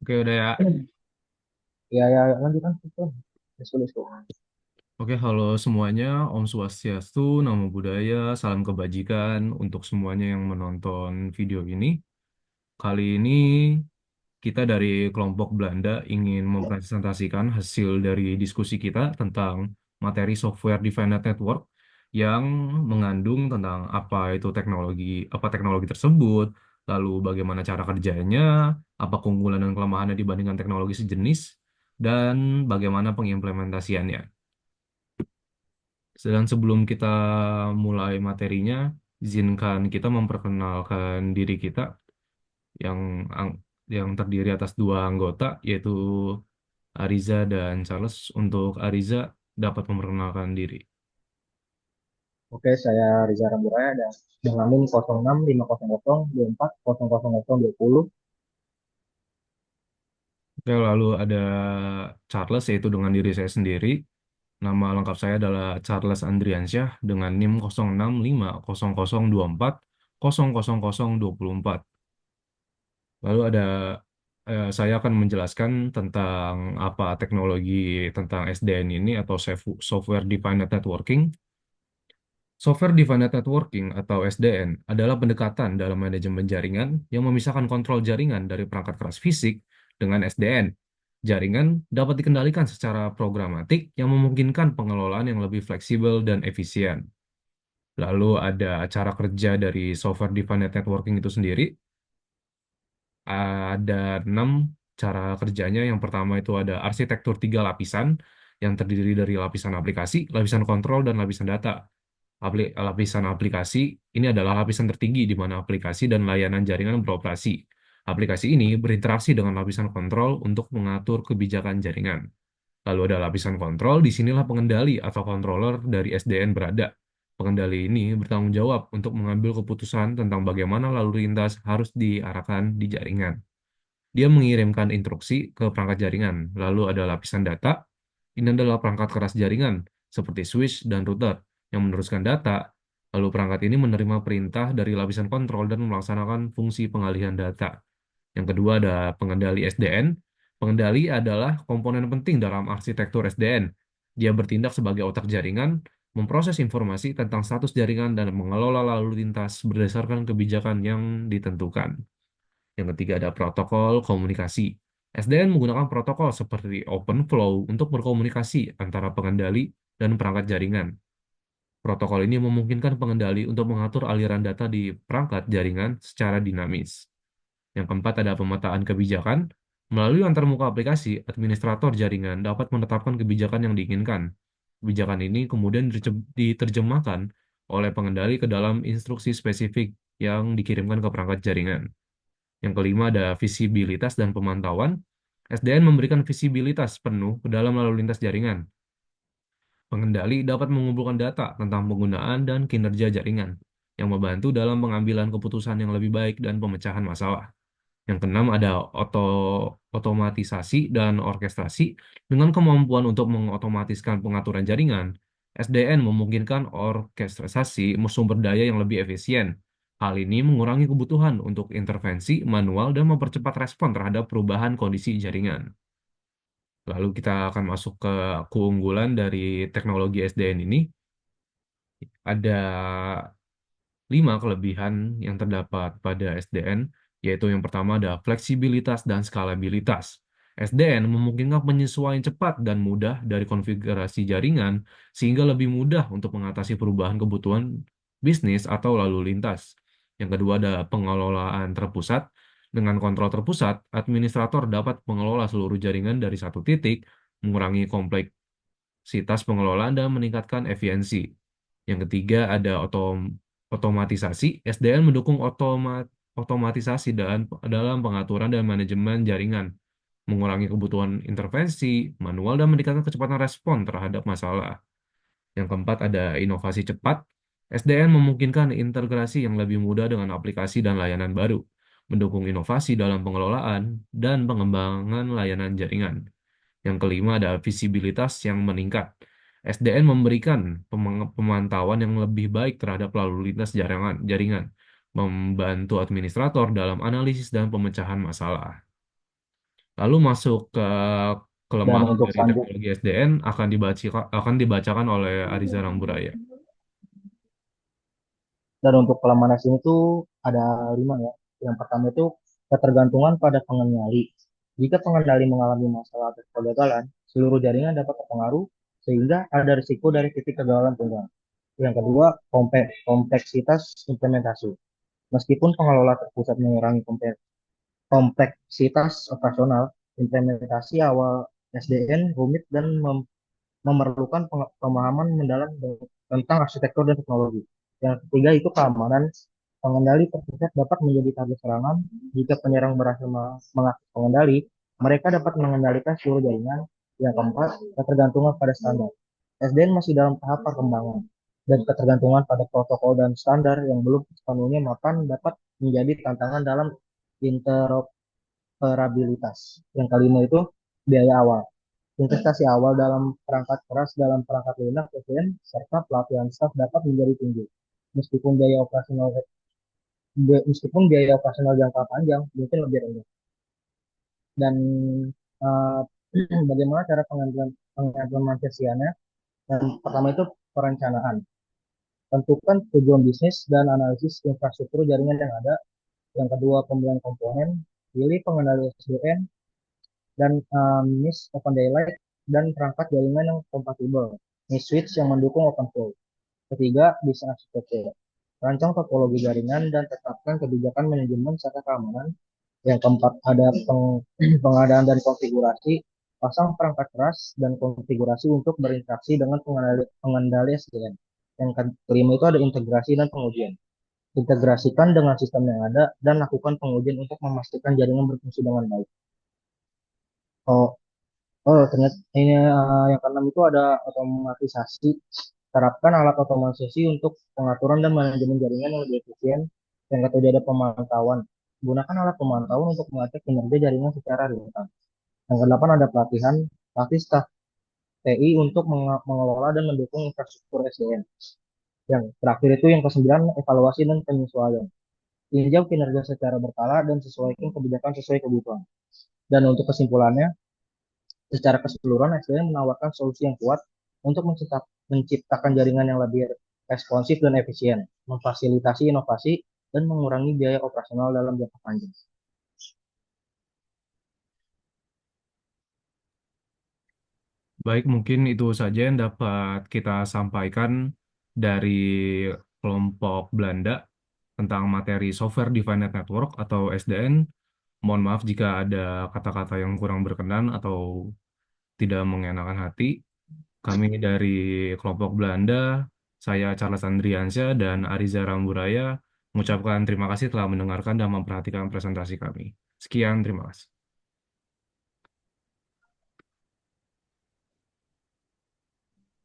Oke, udah ya. Ya, ya, lanjutkan itu. Sulit kok. Oke, halo semuanya. Om Swastiastu, Namo Buddhaya, salam kebajikan untuk semuanya yang menonton video ini. Kali ini kita dari kelompok Belanda ingin mempresentasikan hasil dari diskusi kita tentang materi Software Defined Network yang mengandung tentang apa teknologi tersebut, lalu bagaimana cara kerjanya, apa keunggulan dan kelemahannya dibandingkan teknologi sejenis, dan bagaimana pengimplementasiannya. Dan sebelum kita mulai materinya, izinkan kita memperkenalkan diri kita yang ang- yang terdiri atas dua anggota, yaitu Ariza dan Charles. Untuk Ariza dapat memperkenalkan diri. Oke, saya Riza Ramburaya dan dengan NIM 0650024020. Oke, lalu ada Charles, yaitu dengan diri saya sendiri. Nama lengkap saya adalah Charles Andriansyah dengan NIM 065024000024. Lalu saya akan menjelaskan tentang apa teknologi tentang SDN ini atau Software Defined Networking. Software Defined Networking atau SDN adalah pendekatan dalam manajemen jaringan yang memisahkan kontrol jaringan dari perangkat keras fisik dengan SDN. Jaringan dapat dikendalikan secara programatik yang memungkinkan pengelolaan yang lebih fleksibel dan efisien. Lalu ada cara kerja dari Software Defined Networking itu sendiri. Ada 6 cara kerjanya. Yang pertama itu ada arsitektur tiga lapisan yang terdiri dari lapisan aplikasi, lapisan kontrol, dan lapisan data. Lapisan aplikasi ini adalah lapisan tertinggi di mana aplikasi dan layanan jaringan beroperasi. Aplikasi ini berinteraksi dengan lapisan kontrol untuk mengatur kebijakan jaringan. Lalu ada lapisan kontrol, disinilah pengendali atau controller dari SDN berada. Pengendali ini bertanggung jawab untuk mengambil keputusan tentang bagaimana lalu lintas harus diarahkan di jaringan. Dia mengirimkan instruksi ke perangkat jaringan. Lalu ada lapisan data. Ini adalah perangkat keras jaringan, seperti switch dan router, yang meneruskan data. Lalu perangkat ini menerima perintah dari lapisan kontrol dan melaksanakan fungsi pengalihan data. Yang kedua ada pengendali SDN. Pengendali adalah komponen penting dalam arsitektur SDN. Dia bertindak sebagai otak jaringan, memproses informasi tentang status jaringan, dan mengelola lalu lintas berdasarkan kebijakan yang ditentukan. Yang ketiga ada protokol komunikasi. SDN menggunakan protokol seperti OpenFlow untuk berkomunikasi antara pengendali dan perangkat jaringan. Protokol ini memungkinkan pengendali untuk mengatur aliran data di perangkat jaringan secara dinamis. Yang keempat ada pemetaan kebijakan. Melalui antarmuka aplikasi, administrator jaringan dapat menetapkan kebijakan yang diinginkan. Kebijakan ini kemudian diterjemahkan oleh pengendali ke dalam instruksi spesifik yang dikirimkan ke perangkat jaringan. Yang kelima ada visibilitas dan pemantauan. SDN memberikan visibilitas penuh ke dalam lalu lintas jaringan. Pengendali dapat mengumpulkan data tentang penggunaan dan kinerja jaringan, yang membantu dalam pengambilan keputusan yang lebih baik dan pemecahan masalah. Yang keenam ada otomatisasi dan orkestrasi. Dengan kemampuan untuk mengotomatiskan pengaturan jaringan, SDN memungkinkan orkestrasi sumber daya yang lebih efisien. Hal ini mengurangi kebutuhan untuk intervensi manual dan mempercepat respon terhadap perubahan kondisi jaringan. Lalu kita akan masuk ke keunggulan dari teknologi SDN ini. Ada 5 kelebihan yang terdapat pada SDN, yaitu yang pertama ada fleksibilitas dan skalabilitas. SDN memungkinkan penyesuaian cepat dan mudah dari konfigurasi jaringan, sehingga lebih mudah untuk mengatasi perubahan kebutuhan bisnis atau lalu lintas. Yang kedua ada pengelolaan terpusat. Dengan kontrol terpusat, administrator dapat mengelola seluruh jaringan dari satu titik, mengurangi kompleksitas pengelolaan dan meningkatkan efisiensi. Yang ketiga ada otomatisasi. SDN mendukung otomatisasi dalam pengaturan dan manajemen jaringan, mengurangi kebutuhan intervensi manual dan meningkatkan kecepatan respon terhadap masalah. Yang keempat ada inovasi cepat. SDN memungkinkan integrasi yang lebih mudah dengan aplikasi dan layanan baru, mendukung inovasi dalam pengelolaan dan pengembangan layanan jaringan. Yang kelima ada visibilitas yang meningkat. SDN memberikan pemantauan yang lebih baik terhadap lalu lintas jaringan, membantu administrator dalam analisis dan pemecahan masalah. Lalu masuk ke Dan kelemahan untuk dari selanjut teknologi SDN akan dibacakan oleh Ariza Ramburaya. dan untuk kelemahan SDN itu ada 5 ya. Yang pertama itu ketergantungan pada pengendali. Jika pengendali mengalami masalah atau kegagalan, seluruh jaringan dapat terpengaruh sehingga ada risiko dari titik kegagalan tunggal. Yang kedua, kompleksitas implementasi. Meskipun pengelola terpusat mengurangi kompleksitas operasional, implementasi awal SDN rumit dan memerlukan pemahaman mendalam tentang arsitektur dan teknologi. Yang ketiga itu keamanan. Pengendali terpusat dapat menjadi target serangan. Jika penyerang berhasil mengakses pengendali, mereka dapat mengendalikan seluruh jaringan. Yang keempat, ketergantungan pada standar. SDN masih dalam tahap perkembangan dan ketergantungan pada protokol dan standar yang belum sepenuhnya mapan dapat menjadi tantangan dalam interoperabilitas. Yang kelima itu biaya awal. Investasi awal dalam perangkat keras dalam perangkat lunak SDN serta pelatihan staf dapat menjadi tinggi. Meskipun biaya operasional meskipun biaya operasional jangka panjang mungkin lebih rendah. Dan uh, bagaimana cara pengimplementasiannya? Dan pertama itu perencanaan. Tentukan tujuan bisnis dan analisis infrastruktur jaringan yang ada. Yang kedua, pembelian komponen. Pilih pengendali SDN dan NIS Open Daylight dan perangkat jaringan yang kompatibel. NIS switch yang mendukung open flow. Ketiga, desain arsitektur. Rancang topologi jaringan dan tetapkan kebijakan manajemen serta keamanan. Yang keempat, ada pengadaan dan konfigurasi. Pasang perangkat keras dan konfigurasi untuk berinteraksi dengan pengendali SDN. Yang kelima itu ada integrasi dan pengujian. Integrasikan dengan sistem yang ada dan lakukan pengujian untuk memastikan jaringan berfungsi dengan baik. Oh, ternyata ini yang keenam itu ada otomatisasi. Terapkan alat otomatisasi untuk pengaturan dan manajemen jaringan yang lebih efisien. Yang ketujuh ada pemantauan. Gunakan alat pemantauan untuk mengecek kinerja jaringan secara real time. Yang kedelapan ada pelatihan. Latih staf TI untuk mengelola dan mendukung infrastruktur SDN. Yang terakhir itu yang kesembilan evaluasi dan penyesuaian. Tinjau kinerja secara berkala dan sesuaikan kebijakan sesuai kebutuhan. Dan untuk kesimpulannya, secara keseluruhan, SDN menawarkan solusi yang kuat untuk menciptakan jaringan yang lebih responsif dan efisien, memfasilitasi inovasi, dan mengurangi biaya operasional dalam jangka panjang. Baik, mungkin itu saja yang dapat kita sampaikan dari kelompok Belanda tentang materi Software Defined Network atau SDN. Mohon maaf jika ada kata-kata yang kurang berkenan atau tidak mengenakan hati. Kami dari kelompok Belanda, saya Charles Andriansyah dan Ariza Ramburaya mengucapkan terima kasih telah mendengarkan dan memperhatikan presentasi kami. Sekian, terima kasih.